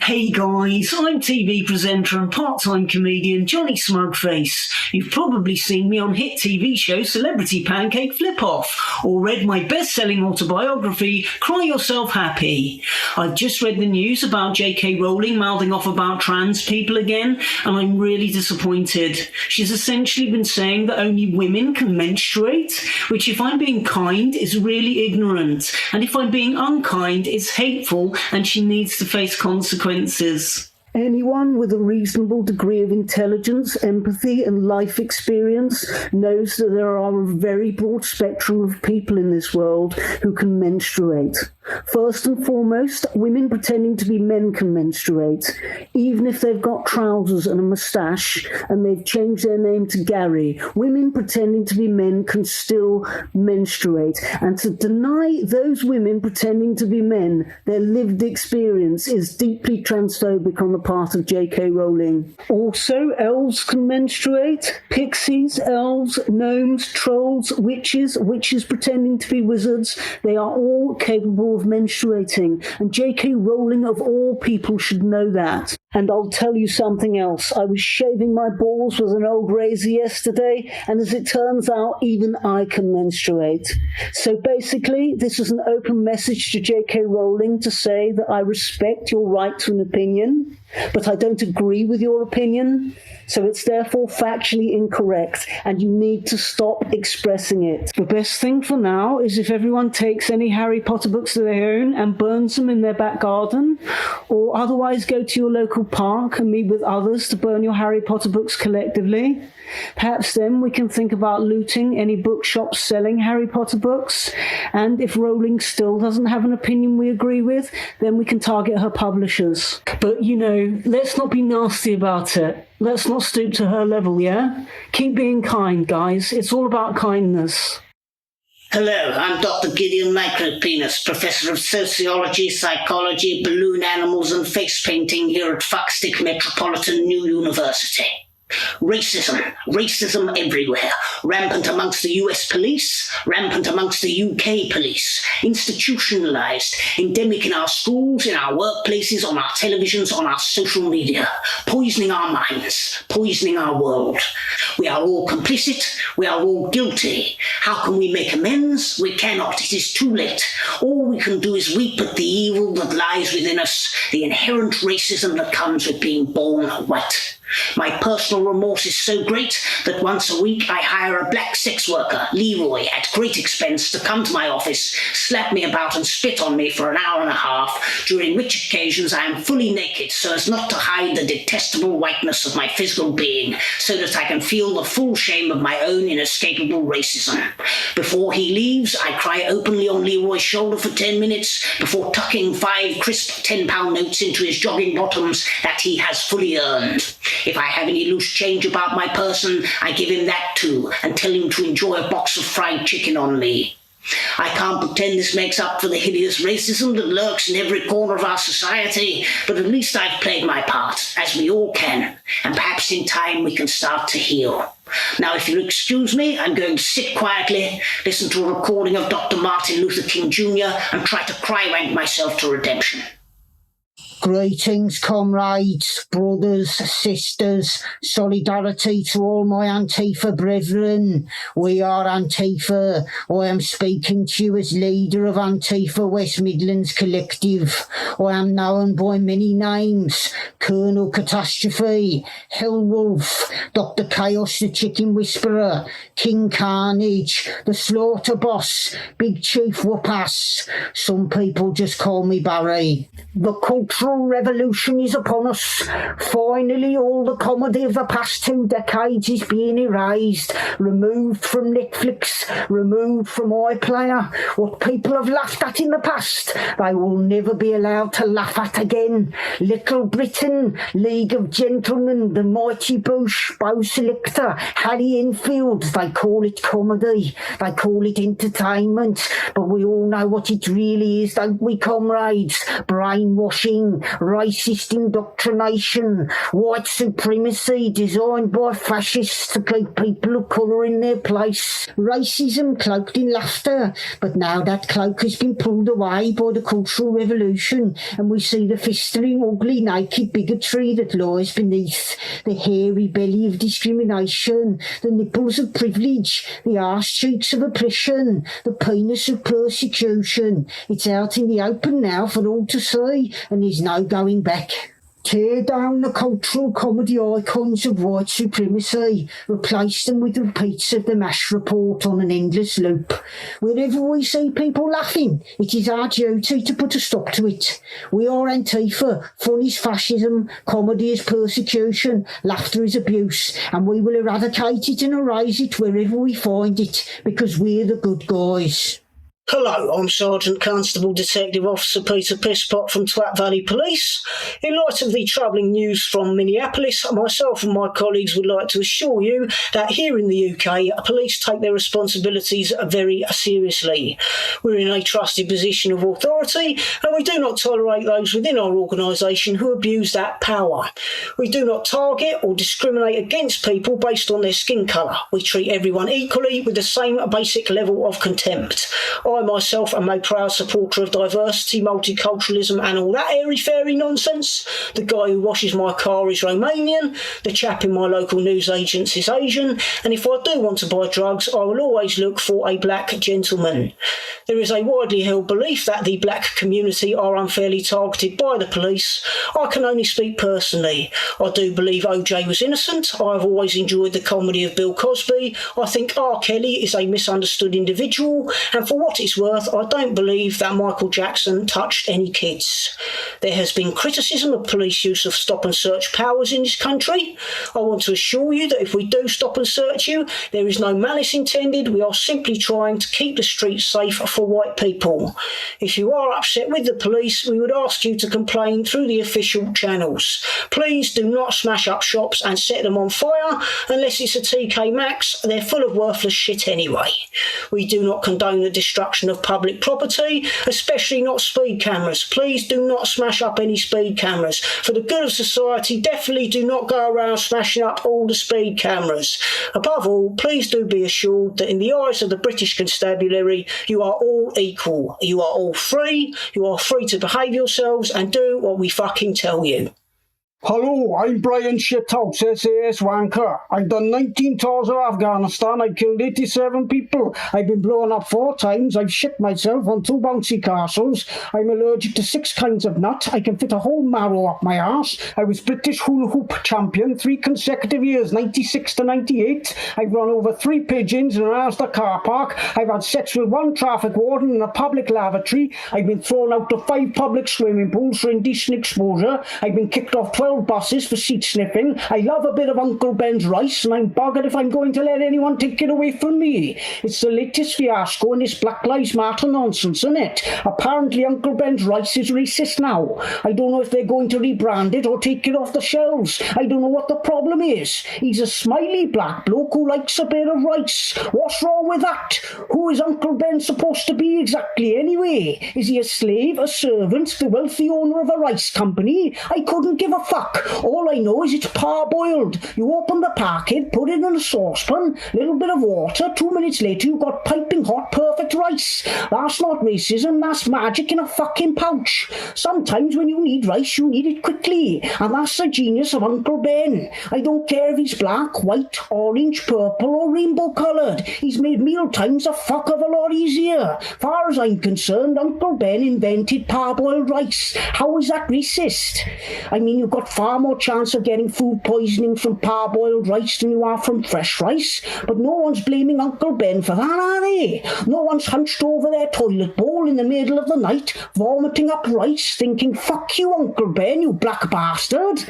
Hey guys, I'm TV presenter and part-time comedian Johnny Smugface. You've probably seen me on hit TV show Celebrity Pancake Flip-Off, or read my best-selling autobiography, Cry Yourself Happy. I've just read the news about J.K. Rowling mouthing off about trans people again, and I'm really disappointed. She's essentially been saying that only women can menstruate, which if I'm being kind is really ignorant, and if I'm being unkind is hateful and she needs to face consequences. Anyone with a reasonable degree of intelligence, empathy, and life experience knows that there are a very broad spectrum of people in this world who can menstruate. First and foremost, women pretending to be men can menstruate, even if they've got trousers and a moustache and they've changed their name to Gary. Women pretending to be men can still menstruate, and to deny those women pretending to be men their lived experience is deeply transphobic on the part of J.K. Rowling. Also, elves can menstruate. Pixies, elves, gnomes, trolls, witches pretending to be wizards, they are all capable of menstruating, and J.K. Rowling of all people should know that. And I'll tell you something else. I was shaving my balls with an old razor yesterday, and as it turns out, even I can menstruate. So basically, this is an open message to J.K. Rowling to say that I respect your right to an opinion, but I don't agree with your opinion, so it's therefore factually incorrect, and you need to stop expressing it. The best thing for now is if everyone takes any Harry Potter books of their own and burns them in their back garden, or otherwise go to your local park and meet with others to burn your Harry Potter books collectively. Perhaps then we can think about looting any bookshops selling Harry Potter books, and if Rowling still doesn't have an opinion we agree with, then we can target her publishers. But, you know, let's not be nasty about it. Let's not stoop to her level, yeah? Keep being kind, guys. It's all about kindness. Hello, I'm Dr. Gideon Micropenis, Professor of Sociology, Psychology, Balloon Animals and Face Painting here at Fuckstick Metropolitan New University. Racism everywhere, rampant amongst the US police, rampant amongst the UK police, institutionalized, endemic in our schools, in our workplaces, on our televisions, on our social media, poisoning our minds, poisoning our world. We are all complicit, we are all guilty. How can we make amends? We cannot, it is too late. All we can do is weep at the evil that lies within us, the inherent racism that comes with being born white. My personal remorse is so great that once a week I hire a black sex worker, Leroy, at great expense to come to my office, slap me about and spit on me for an hour and a half, during which occasions I am fully naked so as not to hide the detestable whiteness of my physical being, so that I can feel the full shame of my own inescapable racism. Before he leaves, I cry openly on Leroy's shoulder for 10 minutes before tucking 5 crisp £10 notes into his jogging bottoms that he has fully earned. If I have any loose change about my person, I give him that too, and tell him to enjoy a box of fried chicken on me. I can't pretend this makes up for the hideous racism that lurks in every corner of our society, but at least I've played my part, as we all can, and perhaps in time we can start to heal. Now, if you'll excuse me, I'm going to sit quietly, listen to a recording of Dr. Martin Luther King Jr., and try to cry-wank myself to redemption. Greetings, comrades, brothers, sisters, solidarity to all my Antifa brethren. We are Antifa. I am speaking to you as leader of Antifa West Midlands Collective. I am known by many names: Colonel Catastrophe, Hellwolf, Dr. Chaos the Chicken Whisperer, King Carnage, the Slaughter Boss, Big Chief Whoopass. Some people just call me Barry. The cultural revolution is upon us. Finally, all the comedy of the past 2 decades is being erased, removed from Netflix, removed from iPlayer. What people have laughed at in the past, they will never be allowed to laugh at again. Little Britain, League of Gentlemen, The Mighty Boosh, Bow Selector, Harry Enfield, they call it comedy, they call it entertainment, but we all know what it really is, don't we, comrades? Brainwashing, racist indoctrination, white supremacy designed by fascists to keep people of colour in their place, racism cloaked in laughter, but now that cloak has been pulled away by the Cultural Revolution and we see the festering, ugly, naked bigotry that lies beneath, the hairy belly of discrimination, the nipples of privilege, the arse cheeks of oppression, the penis of persecution. It's out in the open now for all to see, and there's no going back. Tear down the cultural comedy icons of white supremacy, replace them with repeats of the MASH report on an endless loop. Wherever we see people laughing, it is our duty to put a stop to it. We are Antifa, fun is fascism, comedy is persecution, laughter is abuse, and we will eradicate it and erase it wherever we find it, because we're the good guys. Hello, I'm Sergeant Constable Detective Officer Peter Pisspot from Twat Valley Police. In light of the troubling news from Minneapolis, myself and my colleagues would like to assure you that here in the UK, police take their responsibilities very seriously. We're in a trusted position of authority, and we do not tolerate those within our organisation who abuse that power. We do not target or discriminate against people based on their skin colour. We treat everyone equally with the same basic level of contempt. I myself am a proud supporter of diversity, multiculturalism and all that airy-fairy nonsense. The guy who washes my car is Romanian, the chap in my local newsagents is Asian, and if I do want to buy drugs, I will always look for a black gentleman. There is a widely held belief that the black community are unfairly targeted by the police. I can only speak personally. I do believe OJ was innocent. I have always enjoyed the comedy of Bill Cosby. I think R. Kelly is a misunderstood individual, and for what it's worth, I don't believe that Michael Jackson touched any kids. There has been criticism of police use of stop and search powers in this country. I want to assure you that if we do stop and search you, there is no malice intended. We are simply trying to keep the streets safe for white people. If you are upset with the police, we would ask you to complain through the official channels. Please do not smash up shops and set them on fire unless it's a TK Maxx. They're full of worthless shit anyway. We do not condone the destruction of public property, especially not speed cameras. Please do not smash up any speed cameras. For the good of society, definitely do not go around smashing up all the speed cameras. Above all, please do be assured that in the eyes of the British Constabulary, you are all equal. You are all free. You are free to behave yourselves and do what we fucking tell you. Hello, I'm Brian Shithouse, SAS Wanker. I've done 19 tours of Afghanistan. I killed 87 people. I've been blown up 4 times. I've shit myself on 2 bouncy castles. I'm allergic to 6 kinds of nut. I can fit a whole marrow up my arse. I was British hula hoop champion 3 consecutive years, 96 to 98. I've run over 3 pigeons in an Asda car park. I've had sex with 1 traffic warden in a public lavatory. I've been thrown out of 5 public swimming pools for indecent exposure. I've been kicked off 12 buses for seat sniffing. I love a bit of Uncle Ben's rice, and I'm buggered if I'm going to let anyone take it away from me. It's the latest fiasco in this Black Lives Matter nonsense, isn't it? Apparently Uncle Ben's rice is racist now. I don't know if they're going to rebrand it or take it off the shelves. I don't know what the problem is. He's a smiley black bloke who likes a bit of rice. What's wrong with that? Who is Uncle Ben supposed to be exactly anyway? Is he a slave, a servant, the wealthy owner of a rice company? I couldn't give a fuck. All I know is it's parboiled. You open the packet, put it in a saucepan, little bit of water, 2 minutes later you've got piping hot, perfect rice. That's not racism, that's magic in a fucking pouch. Sometimes when you need rice, you need it quickly, and that's the genius of Uncle Ben. I don't care if he's black, white, orange, purple or rainbow coloured. He's made meal times a fuck of a lot easier. Far as I'm concerned, Uncle Ben invented parboiled rice. How is that racist? I mean, you've got far more chance of getting food poisoning from parboiled rice than you are from fresh rice, but no one's blaming Uncle Ben for that, are they? No one's hunched over their toilet bowl in the middle of the night, vomiting up rice, thinking, fuck you, Uncle Ben, you black bastard.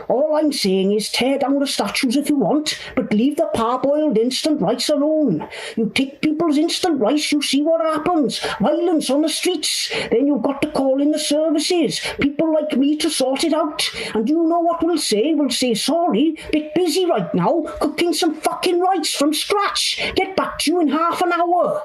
All I'm saying is tear down the statues if you want, but leave the parboiled instant rice alone. You take people's instant rice, you see what happens. Violence on the streets. Then you've got to call in the services, people like me to sort it out. And you know what we'll say? We'll say, sorry, bit busy right now, cooking some fucking rice from scratch. Get back to you in half an hour.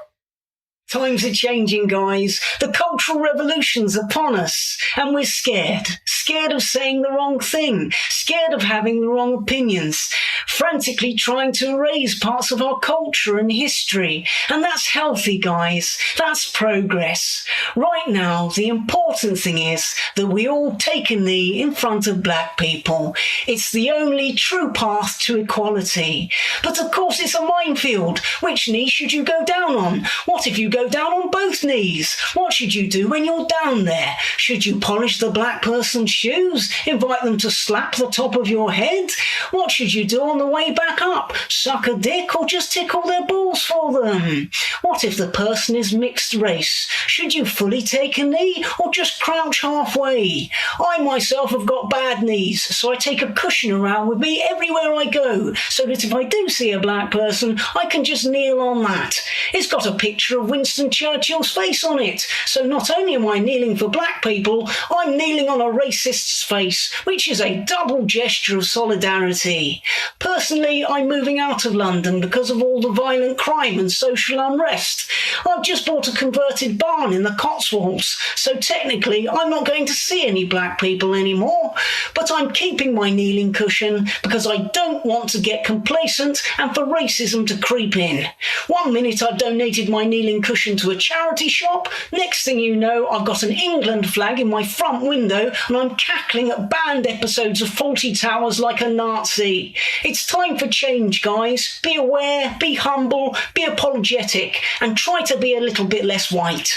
Times are changing, guys. The cultural revolution's upon us, and we're scared. scared of saying the wrong thing, scared of having the wrong opinions, frantically trying to erase parts of our culture and history. And that's healthy, guys. That's progress. Right now, the important thing is that we all take a knee in front of black people. It's the only true path to equality. But of course, it's a minefield. Which knee should you go down on? What if you go down on both knees? What should you do when you're down there? Should you polish the black person's shoes? Invite them to slap the top of your head? What should you do on the way back up? Suck a dick or just tickle their balls for them? What if the person is mixed race? Should you fully take a knee or just crouch halfway? I myself have got bad knees, so I take a cushion around with me everywhere I go, so that if I do see a black person, I can just kneel on that. It's got a picture of Winston Churchill's face on it, so not only am I kneeling for black people, I'm kneeling on a racist's face, which is a double gesture of solidarity. Personally, I'm moving out of London because of all the violent crime and social unrest. I've just bought a converted barn in the Cotswolds, so technically I'm not going to see any black people anymore, but I'm keeping my kneeling cushion because I don't want to get complacent and for racism to creep in. 1 minute I've donated my kneeling cushion to a charity shop, next thing you know I've got an England flag in my front window and I'm cackling at banned episodes of Fawlty Towers like a Nazi. It's time for change, guys. Be aware, be humble, be apologetic, and try to be a little bit less white.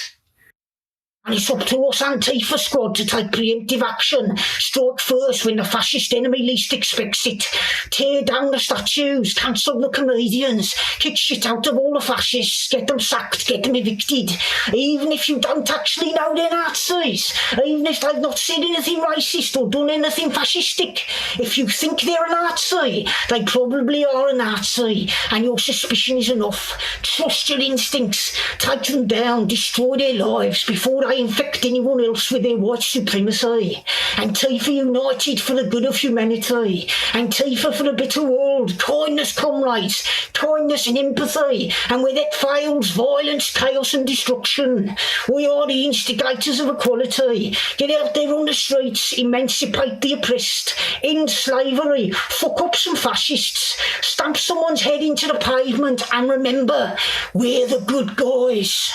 And it's up to us Antifa squad to take preemptive action. Strike first when the fascist enemy least expects it. Tear down the statues, cancel the comedians, kick shit out of all the fascists, get them sacked, get them evicted. Even if you don't actually know they're Nazis, even if they've not said anything racist or done anything fascistic. If you think they're a Nazi, they probably are a Nazi, and your suspicion is enough. Trust your instincts, take them down, destroy their lives before they infect anyone else with their white supremacy. Antifa united for the good of humanity. Antifa for a better world. Kindness, comrades. Kindness and empathy. And where that fails, violence, chaos and destruction. We are the instigators of equality. Get out there on the streets. Emancipate the oppressed. End slavery. Fuck up some fascists. Stamp someone's head into the pavement. And remember, we're the good guys.